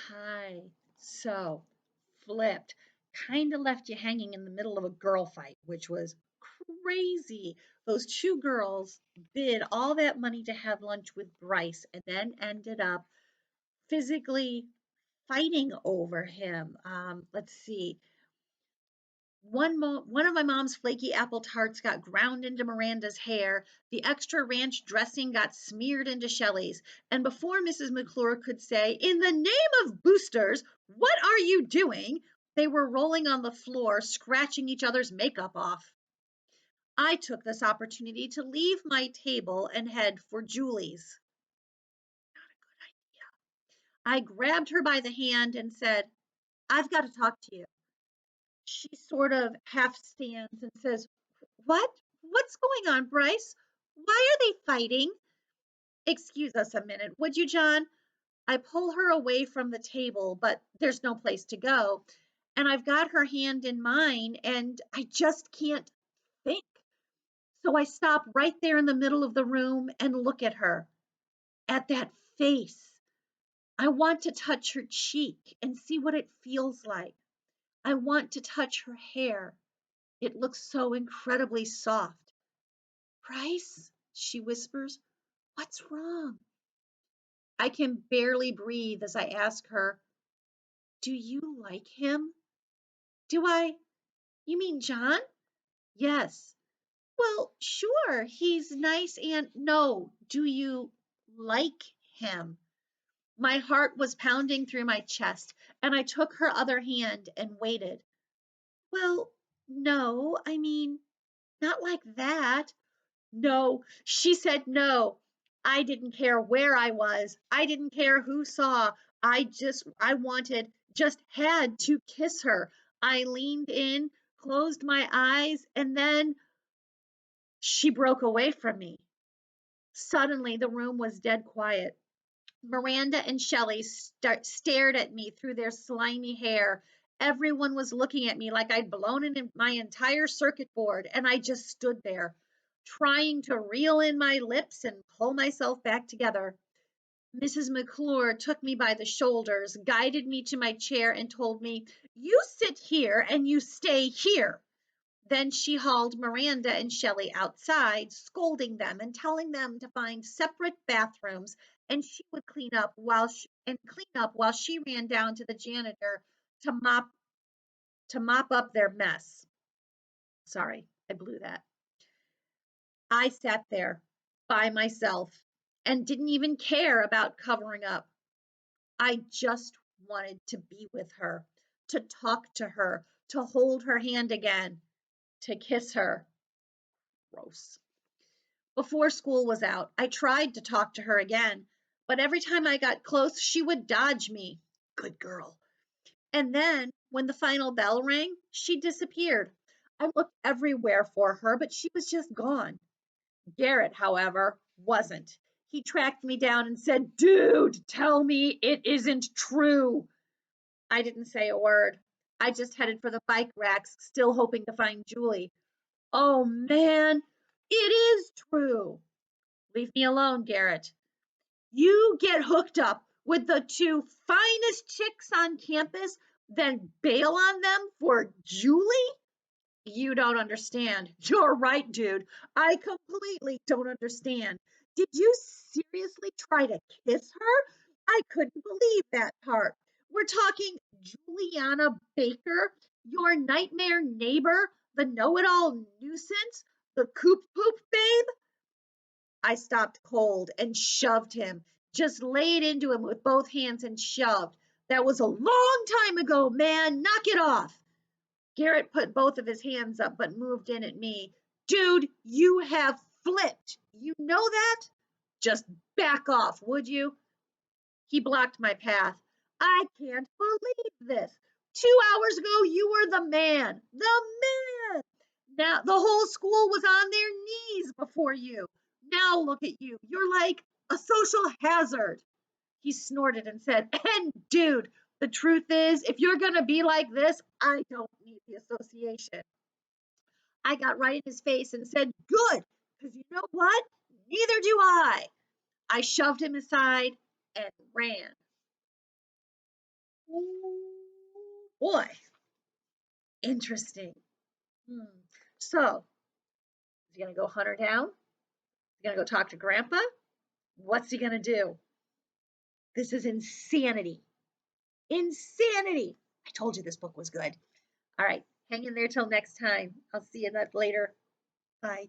Hi. So, flipped. Kind of left you hanging in the middle of a girl fight, which was crazy. Those two girls bid all that money to have lunch with Bryce and then ended up physically fighting over him. Let's see. One of my mom's flaky apple tarts got ground into Miranda's hair. The extra ranch dressing got smeared into Shelley's. And before Mrs. McClure could say, "In the name of boosters, what are you doing?" they were rolling on the floor, scratching each other's makeup off. I took this opportunity to leave my table and head for Julie's. I grabbed her by the hand and said, "I've got to talk to you." She sort of half stands and says, "What? What's going on, Bryce? Why are they fighting?" "Excuse us a minute, would you, John?" I pull her away from the table, but there's no place to go. And I've got her hand in mine, and I just can't think. So I stop right there in the middle of the room and look at her, at that face. I want to touch her cheek and see what it feels like. I want to touch her hair. It looks so incredibly soft. "Price," she whispers, "what's wrong?" I can barely breathe as I ask her, "Do you like him?" "Do I? You mean John?" "Yes." "Well, sure, he's nice and no, do you like him?" My heart was pounding through my chest, and I took her other hand and waited. "Well, no, I mean, not like that." No, she said no. I didn't care where I was. I didn't care who saw. I wanted, just had to kiss her. I leaned in, closed my eyes, and then she broke away from me. Suddenly, the room was dead quiet. Miranda and Shelley stared at me through their slimy hair. Everyone was looking at me like I'd blown in my entire circuit board, and I just stood there, trying to reel in my lips and pull myself back together. Mrs. McClure took me by the shoulders, guided me to my chair, and told me, "You sit here and you stay here." Then she hauled Miranda and Shelley outside, scolding them and telling them to find separate bathrooms, and she would clean up while she ran down to the janitor to mop up their mess. Sorry, I blew that. I sat there by myself and didn't even care about covering up. I just wanted to be with her, to talk to her, to hold her hand again, to kiss her. Gross. Before school was out, I tried to talk to her again, but every time I got close, she would dodge me. Good girl. And then, when the final bell rang, she disappeared. I looked everywhere for her, but she was just gone. Garrett, however, wasn't. He tracked me down and said, "Dude, tell me it isn't true." I didn't say a word. I just headed for the bike racks, still hoping to find Julie. "Oh man, it is true." "Leave me alone, Garrett." "You get hooked up with the two finest chicks on campus, then bail on them for Julie? You don't understand." "You're right, dude. I completely don't understand. Did you seriously try to kiss her? I couldn't believe that part. We're talking Juliana Baker, your nightmare neighbor, the know it all nuisance, the coop poop babe." I stopped cold and shoved him, just laid into him with both hands and shoved. "That was a long time ago, man. Knock it off." Garrett put both of his hands up but moved in at me. "Dude, you have flipped. You know that? Just back off, would you?" He blocked my path. "I can't believe this. 2 hours ago, you were the man. The man. Now the whole school was on their knees before you. Now look at you. You're like a social hazard." He snorted and said, "And dude, the truth is, if you're going to be like this, I don't need the association." I got right in his face and said, "Good, because you know what? Neither do I." I shoved him aside and ran. Oh, boy, interesting. Hmm. So, is he going to go hunt her down? Is he going to go talk to Grandpa? What's he going to do? This is insanity. Insanity. I told you this book was good. All right, hang in there till next time. I'll see you later. Bye.